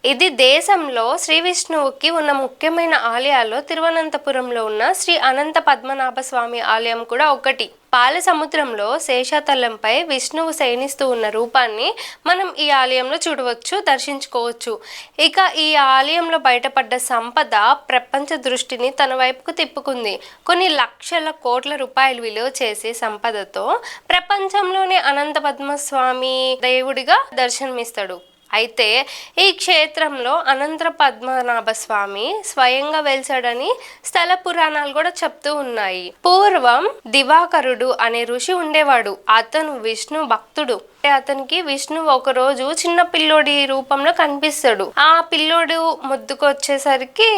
ఇది దేశంలో శ్రీ విష్ణువుకి ఉన్న ముఖ్యమైన ఆలయాల్లో తిరువనంతపురంలో ఉన్న శ్రీ అనంత పద్మనాభ స్వామి ఆలయం కూడా ఒకటి. పాల సముద్రంలో శేషాతలంపై విష్ణువు శయనిస్తూ ఉన్న రూపాన్ని మనం ఈ ఆలయంలో చూడవచ్చు, దర్శించుకోవచ్చు. ఇక ఈ ఆలయంలో బయటపడ్డ సంపద ప్రపంచ దృష్టిని తన వైపుకు తిప్పుకుంది. కొన్ని లక్షల కోట్ల రూపాయలు విలువ చేసే సంపదతో ప్రపంచంలోనే అనంత పద్మస్వామి దేవుడిగా దర్శనమిస్తాడు. అయితే ఈ క్షేత్రంలో అనంత పద్మనాభ స్వామి స్వయంగా వెలిసాడని స్థల పురాణాలు కూడా చెప్తూ ఉన్నాయి. పూర్వం దివాకరుడు అనే ఋషి ఉండేవాడు. అతను విష్ణు భక్తుడు. అతనికి విష్ణువు ఒకరోజు చిన్న పిల్లోడి రూపంలో కనిపిస్తాడు. ఆ పిల్లోడు ముద్దుకు వచ్చేసరికి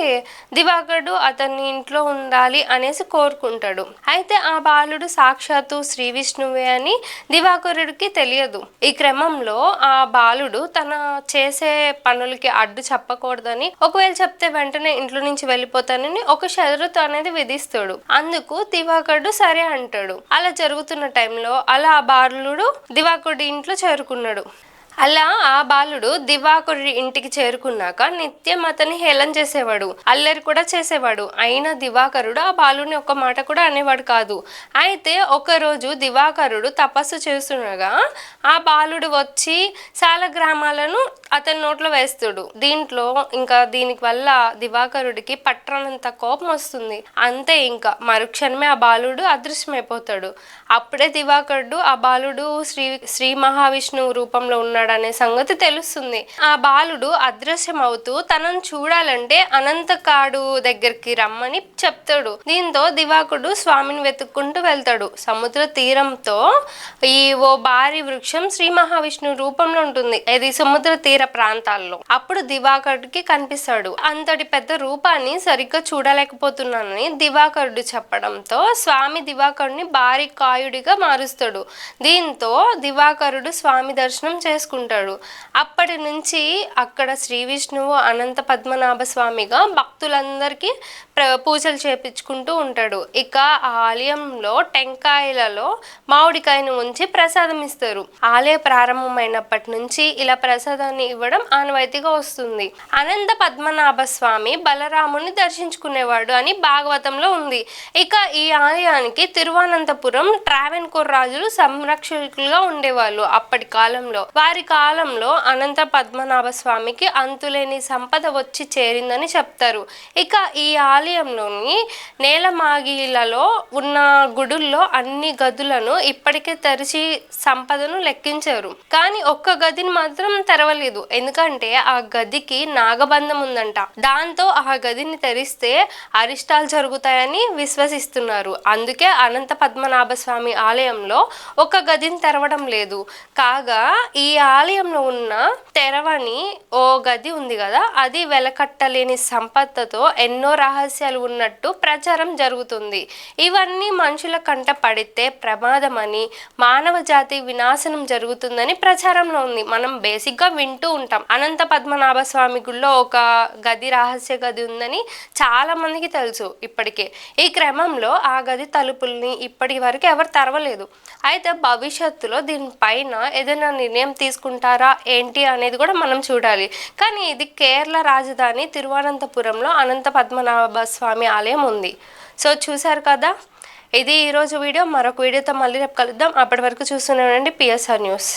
దివాకరుడు అతన్ని ఇంట్లో ఉండాలి అనేసి కోరుకుంటాడు. అయితే ఆ బాలుడు సాక్షాత్తు శ్రీ విష్ణువే అని దివాకరుడికి తెలియదు. ఈ క్రమంలో ఆ బాలుడు తన చేసే పనులకి అడ్డు చెప్పకూడదని, ఒకవేళ చెప్తే వెంటనే ఇంట్లో నుంచి వెళ్ళిపోతానని ఒక షరతు అనేది విధిస్తాడు. అందుకు దివాకరుడు సరే అంటాడు. అలా జరుగుతున్న టైంలో ఆ బాలుడు దివాకరుడి ఇంట్లో చేరుకున్నాడు. అలా ఆ బాలుడు దివాకరుడి ఇంటికి చేరుకున్నాక నిత్యం అతన్ని హేళన చేసేవాడు, అల్లరి కూడా చేసేవాడు. అయినా దివాకరుడు ఆ బాలుని ఒక్క మాట కూడా అనేవాడు కాదు. అయితే ఒకరోజు దివాకరుడు తపస్సు చేస్తుండగా ఆ బాలుడు వచ్చి చాలా గ్రామాలను అతని నోట్లో వేస్తాడు. దీనికి వల్ల దివాకరుడికి పట్టనంత కోపం వస్తుంది. అంతే, ఇంకా మరుక్షణమే ఆ బాలుడు అదృశ్యమైపోతాడు. అప్పుడే దివాకరుడు ఆ బాలుడు శ్రీ మహావిష్ణువు రూపంలో ఉన్నాడు అనే సంగతి తెలుస్తుంది. ఆ బాలుడు అదృశ్యం అవుతూ తనను చూడాలంటే అనంతకాడు దగ్గరికి రమ్మని చెప్తాడు. దీంతో దివాకరుడు స్వామిని వెతుక్కుంటూ వెళ్తాడు. సముద్ర తీరంతో ఓ భారీ వృక్షం శ్రీ మహావిష్ణువు రూపంలో ఉంటుంది. ఇది సముద్ర తీర ప్రాంతాల్లో. అప్పుడు దివాకరుడికి కనిపిస్తాడు. అంతటి పెద్ద రూపాన్ని సరిగ్గా చూడలేకపోతున్నానని దివాకరుడు చెప్పడంతో స్వామి దివాకరుడిని భారీ కాయుడిగా మారుస్తాడు. దీంతో దివాకరుడు స్వామి దర్శనం చేసుకుంటాడు. అప్పటి నుంచి అక్కడ శ్రీ విష్ణువు అనంత పద్మనాభ స్వామిగా భక్తులందరికీ పూజలు చేపించుకుంటూ ఉంటాడు. ఇక ఆ ఆలయంలో టెంకాయలలో మామిడికాయను ఉంచి ప్రసాదం ఇస్తారు. ఆలయ ప్రారంభమైనప్పటి నుంచి ఇలా ప్రసాదాన్ని ఇవ్వడం ఆనవాయితీగా వస్తుంది. అనంత పద్మనాభ స్వామి బలరాముని దర్శించుకునేవాడు అని భాగవతంలో ఉంది. ఇక ఈ ఆలయానికి తిరువనంతపురం ట్రావెన్కోర్ రాజులు సంరక్షకులుగా ఉండేవాళ్ళు. అప్పటి కాలంలో వారి కాలంలో అనంత పద్మనాభ స్వామికి అంతులేని సంపద వచ్చి చేరిందని చెప్తారు. ఇక ఈ ఆలయంలోని నేలమాగిలలో ఉన్న గుడుల్లో అన్ని గదులను ఇప్పటికే తెరిచి సంపదను లెక్కించారు. కానీ ఒక్క గదిని మాత్రం తెరవలేదు. ఎందుకంటే ఆ గదికి నాగబంధం ఉందంట. దాంతో ఆ గదిని తెరిస్తే అరిష్టాలు జరుగుతాయని విశ్వసిస్తున్నారు. అందుకే అనంత పద్మనాభ స్వామి ఆలయంలో ఒక గదిని తెరవడం లేదు. కాగా ఈ ఆలయంలో ఉన్న తెరవని ఓ గది ఉంది కదా, అది వెలకట్టలేని సంపదతో ఎన్నో రహస్యాలు ఉన్నట్టు ప్రచారం జరుగుతుంది. ఇవన్నీ మనుషుల కంట పడితే ప్రమాదమని, మానవ జాతి వినాశనం జరుగుతుందని ప్రచారంలో ఉంది. మనం బేసిక్గా వింటూ ఉంటాం. అనంత పద్మనాభ స్వామి గుడిలో ఒక గది, రహస్య గది ఉందని చాలా మందికి తెలుసు ఇప్పటికే. ఈ క్రమంలో ఆ గది తలుపుల్ని ఇప్పటి వరకు ఎవరు తెరవలేదు. అయితే భవిష్యత్తులో దీనిపైన ఏదైనా నిర్ణయం తీసుకుంటారా ఏంటి అనేది కూడా మనం చూడాలి. కానీ ఇది కేరళ రాజధాని తిరువనంతపురంలో అనంత పద్మనాభ స్వామి ఆలయం ఉంది. సో చూసారు కదా, ఇది ఈరోజు వీడియో. మరొక వీడియోతో మళ్ళీ రేపు కలుద్దాం. అప్పటి వరకు చూస్తూనే ఉండండి PSR న్యూస్.